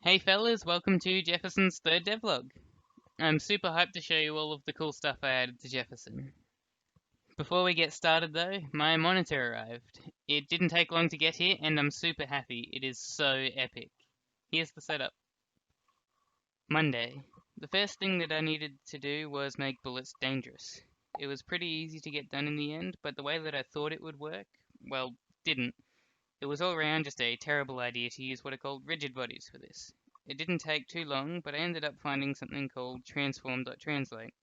Hey fellas, welcome to Jefferson's third devlog. I'm super hyped to show you all of the cool stuff I added to Jefferson. Before we get started though, my monitor arrived. It didn't take long to get here and I'm super happy. It is so epic. Here's the setup. Monday. The first thing that I needed to do was make bullets dangerous. It was pretty easy to get done in the end, but the way that I thought it would work, well, didn't. It was all around just a terrible idea to use what are called rigid bodies for this. It didn't take too long, but I ended up finding something called transform.translate.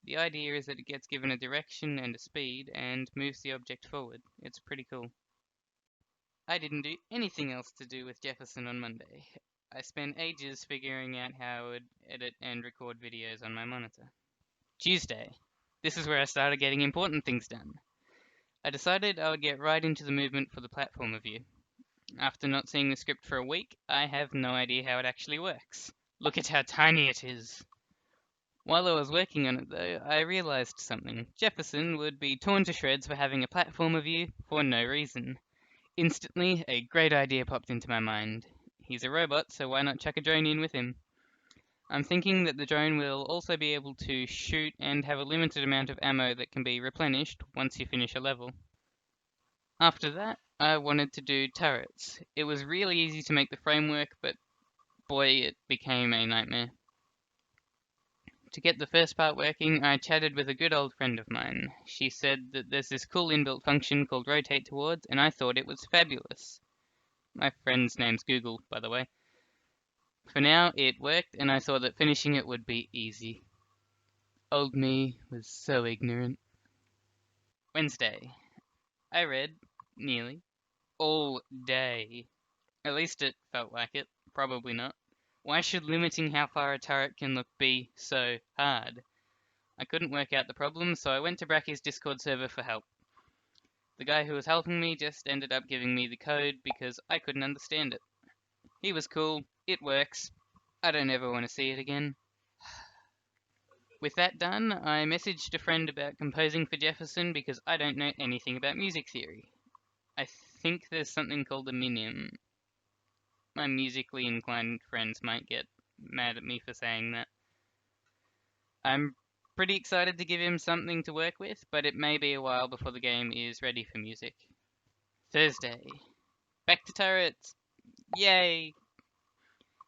The idea is that it gets given a direction and a speed and moves the object forward. It's pretty cool. I didn't do anything else to do with Jefferson on Monday. I spent ages figuring out how I would edit and record videos on my monitor. Tuesday. This is where I started getting important things done. I decided I would get right into the movement for the platformer view. After not seeing the script for a week, I have no idea how it actually works. Look at how tiny it is. While I was working on it though, I realized something. Jefferson would be torn to shreds for having a platformer view for no reason. Instantly, a great idea popped into my mind. He's a robot, so why not chuck a drone in with him? I'm thinking that the drone will also be able to shoot and have a limited amount of ammo that can be replenished once you finish a level. After that, I wanted to do turrets. It was really easy to make the framework, but boy, it became a nightmare. To get the first part working, I chatted with a good old friend of mine. She said that there's this cool inbuilt function called rotate towards, and I thought it was fabulous. My friend's name's Google, by the way. For now, it worked, and I thought that finishing it would be easy. Old me was so ignorant. Wednesday. I read, nearly, all day. At least it felt like it. Probably not. Why should limiting how far a turret can look be so hard? I couldn't work out the problem, so I went to Bracky's Discord server for help. The guy who was helping me just ended up giving me the code because I couldn't understand it. He was cool, it works. I don't ever want to see it again. With that done, I messaged a friend about composing for Jefferson because I don't know anything about music theory. I think there's something called a minim. My musically inclined friends might get mad at me for saying that. I'm pretty excited to give him something to work with, but it may be a while before the game is ready for music. Thursday. Back to turrets! Yay!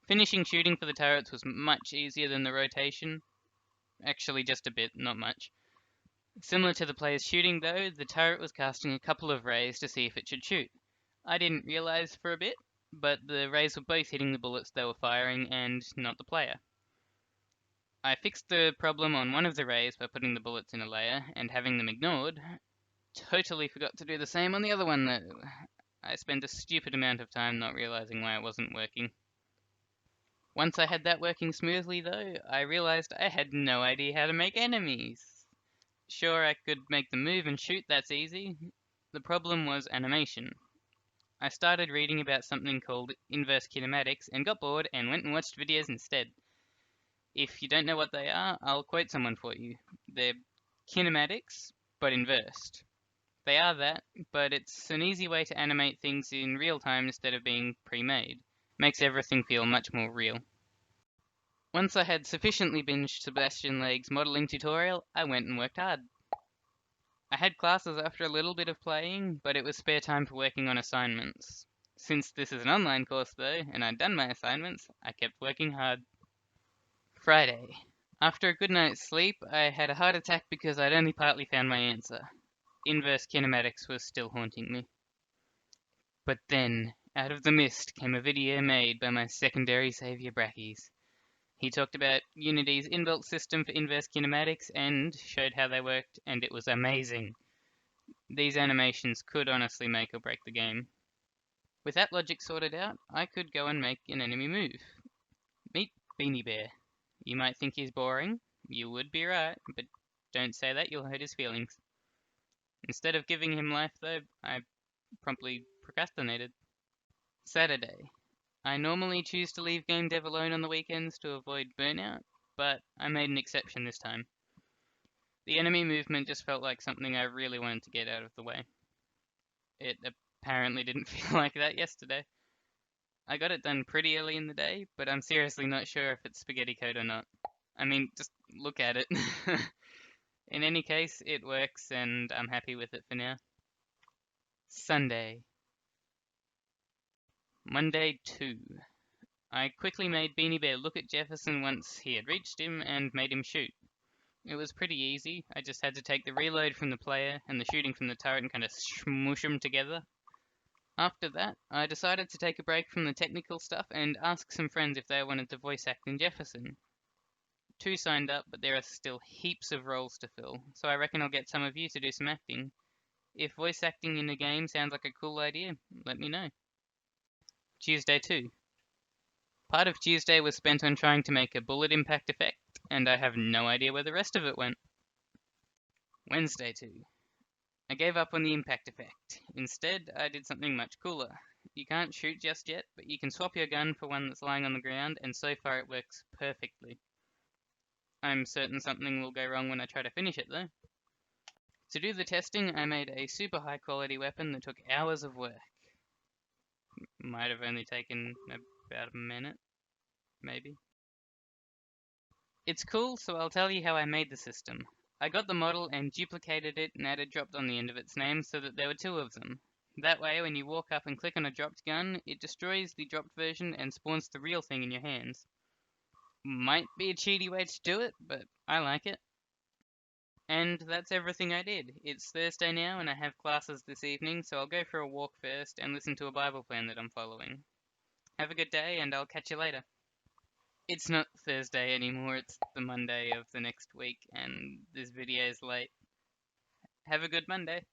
Finishing shooting for the turrets was much easier than the rotation. Actually, just a bit, not much. Similar to the player's shooting though, the turret was casting a couple of rays to see if it should shoot. I didn't realize for a bit, but the rays were both hitting the bullets they were firing and not the player. I fixed the problem on one of the rays by putting the bullets in a layer and having them ignored. Totally forgot to do the same on the other one though. I spent a stupid amount of time not realizing why it wasn't working. Once I had that working smoothly though, I realized I had no idea how to make enemies. Sure, I could make them move and shoot, that's easy. The problem was animation. I started reading about something called inverse kinematics and got bored and went and watched videos instead. If you don't know what they are, I'll quote someone for you. They're kinematics, but inversed. They are that, but it's an easy way to animate things in real time instead of being pre-made. Makes everything feel much more real. Once I had sufficiently binged Sebastian Legg's modelling tutorial, I went and worked hard. I had classes after a little bit of playing, but it was spare time for working on assignments. Since this is an online course though, and I'd done my assignments, I kept working hard. Friday. After a good night's sleep, I had a heart attack because I'd only partly found my answer. Inverse kinematics was still haunting me. But then, out of the mist came a video made by my secondary saviour Brackies. He talked about Unity's inbuilt system for inverse kinematics and showed how they worked, and it was amazing. These animations could honestly make or break the game. With that logic sorted out, I could go and make an enemy move. Meet Beanie Bear. You might think he's boring. You would be right, but don't say that, you'll hurt his feelings. Instead of giving him life though, I promptly procrastinated. Saturday. I normally choose to leave game dev alone on the weekends to avoid burnout, but I made an exception this time. The enemy movement just felt like something I really wanted to get out of the way. It apparently didn't feel like that yesterday. I got it done pretty early in the day, but I'm seriously not sure if it's spaghetti code or not. I mean, just look at it. In any case, it works and I'm happy with it for now. Sunday. Monday 2. I quickly made Beanie Bear look at Jefferson once he had reached him and made him shoot. It was pretty easy. I just had to take the reload from the player and the shooting from the turret and kind of smoosh them together. After that, I decided to take a break from the technical stuff and ask some friends if they wanted to voice act in Jefferson. 2 signed up, but there are still heaps of roles to fill, so I reckon I'll get some of you to do some acting. If voice acting in a game sounds like a cool idea, let me know. Tuesday 2. Part of Tuesday was spent on trying to make a bullet impact effect, and I have no idea where the rest of it went. Wednesday 2. I gave up on the impact effect. Instead, I did something much cooler. You can't shoot just yet, but you can swap your gun for one that's lying on the ground, and so far it works perfectly. I'm certain something will go wrong when I try to finish it though. To do the testing, I made a super high quality weapon that took hours of work. Might have only taken about a minute, maybe. It's cool, so I'll tell you how I made the system. I got the model and duplicated it and added dropped on the end of its name so that there were 2 of them. That way, when you walk up and click on a dropped gun, it destroys the dropped version and spawns the real thing in your hands. Might be a cheaty way to do it, but I like it. And that's everything I did. It's Thursday now and I have classes this evening, so I'll go for a walk first and listen to a Bible plan that I'm following. Have a good day and I'll catch you later. It's not Thursday anymore, it's the Monday of the next week and this video is late. Have a good Monday.